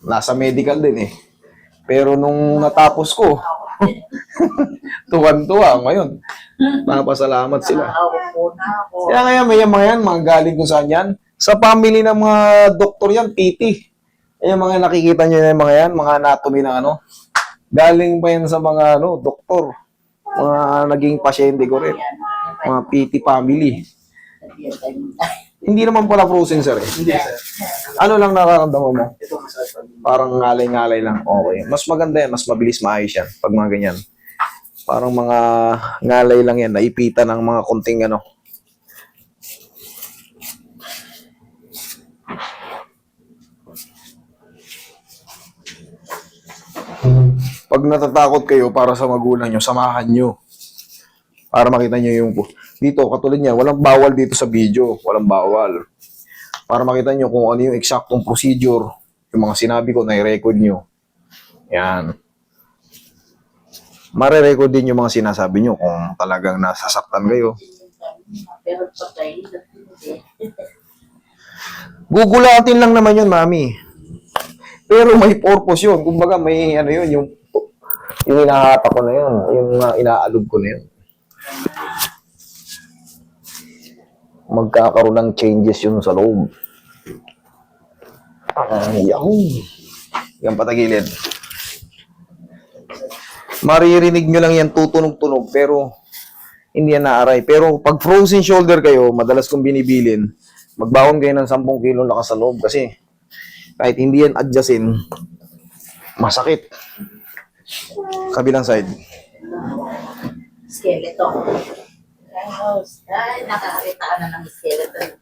nasa medical din eh. Pero nung natapos ko, tuwan-tuwa ngayon. Napasalamat sila. Nakaupo na ako. Kaya ngayon, may mga yan, mga galing kung saan yan. Sa family ng mga doktor yan, PT. Yung mga nakikita nyo yung mga yan, mga anatomy ng ano. Galing pa yan sa mga doktor. Mga naging pasyente ko rin. Mga PT family. Hindi naman pala frozen, sir. Hindi, sir. Ano lang nararamdaman mo? Ito massage pag Parang ngalay-ngalay lang. Okay. Mas maganda yan. Mas mabilis maayos yan. Pag mga ganyan. Parang mga ngalay lang yan. Naipitan ng mga konting ano. Pag natatakot kayo para sa magulang nyo, samahan nyo. Para makita nyo yung... Dito, katulad niyan, walang bawal dito sa video. Walang bawal. Para makita nyo kung ano yung eksaktong procedure. Yung mga sinabi ko, nai-record nyo. Yan. Mare-record din yung mga sinasabi nyo kung talagang nasasaktan kayo. Pero patay, hindi. Gugulatin lang naman yun, mami. Pero may purpose yun. Kumbaga, may ano yun, yung inahata ko na yun. Yung inaalog ko na yun. Magkakaroon ng changes yun sa loob. Yahoo! Yan patagilid. Maririnig nyo lang yan tutunog-tunog, pero hindi yan naaray. Pero pag frozen shoulder kayo, madalas kong binibilin, magbaon kayo ng 10 kilo lakas sa loob kasi kahit hindi yan adjustin, masakit. Kabilang side. Skeleton. Ay, nakakita ka na ng skeleton.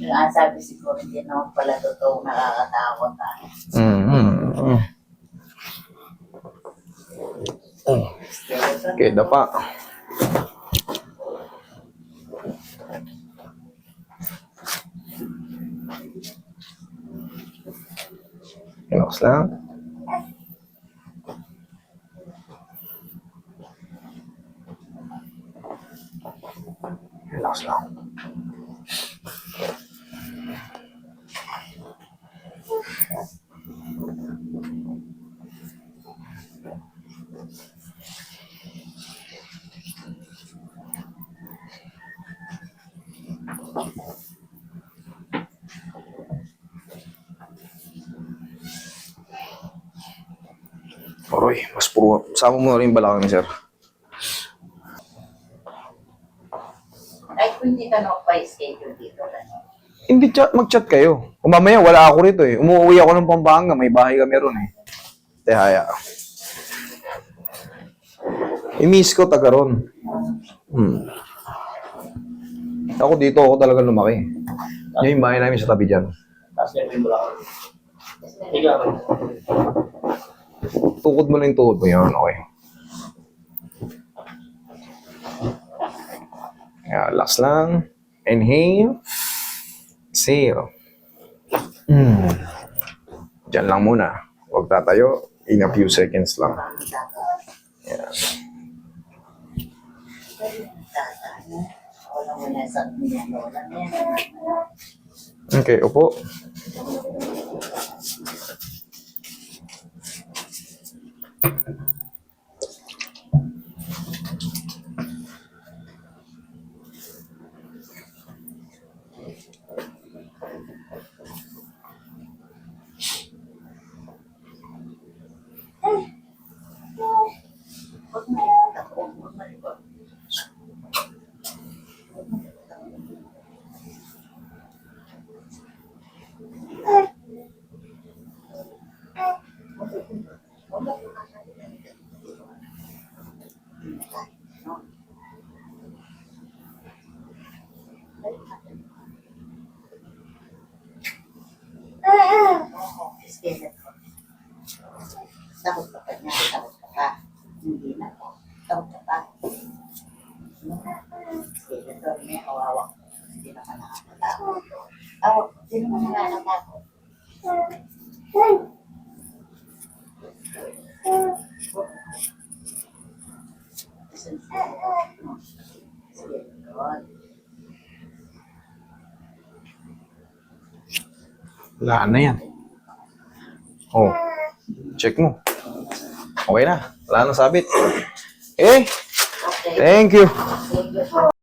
Ang sabi siguro, hindi naman pala totoo nakakatakot. Skeleton. Okay, dapa. Relax lang. Relax lang. Oroy, mas puro. Sama mo na rin yung balakang ni sir. Ay, kung hindi ka pa-schedule dito. Hindi mag-chat kayo. Kung mamaya wala ako rito eh. Umuwi ako ng Pampanga, may bahay kami ron eh. Tehaya. I-miss ko taga ron. Ako dito ako talaga lumaki. Yan yung bahay namin sa tabi dyan. tapos yan yung bulak. Higa ka. Tukod mo lang yung tuhod mo yun, okay. Yeah, last lang. Inhale. Exhale. Diyan lang muna. Huwag tatayo. In a few seconds lang. Yeah. Wala mo na sa lola niya. Okay, upo. Skeleton. Takot ka pa niya, takot ka pa. Hindi na. Takot ka pa. Skeleton, may kawawa. Hindi na ka nakakatakot. Awak, hindi naman nakakatakot. Skeleton. Wala na yan. Oh, check mo. Okay na. Wala nang sabit. Eh, Okay. thank you. Thank you.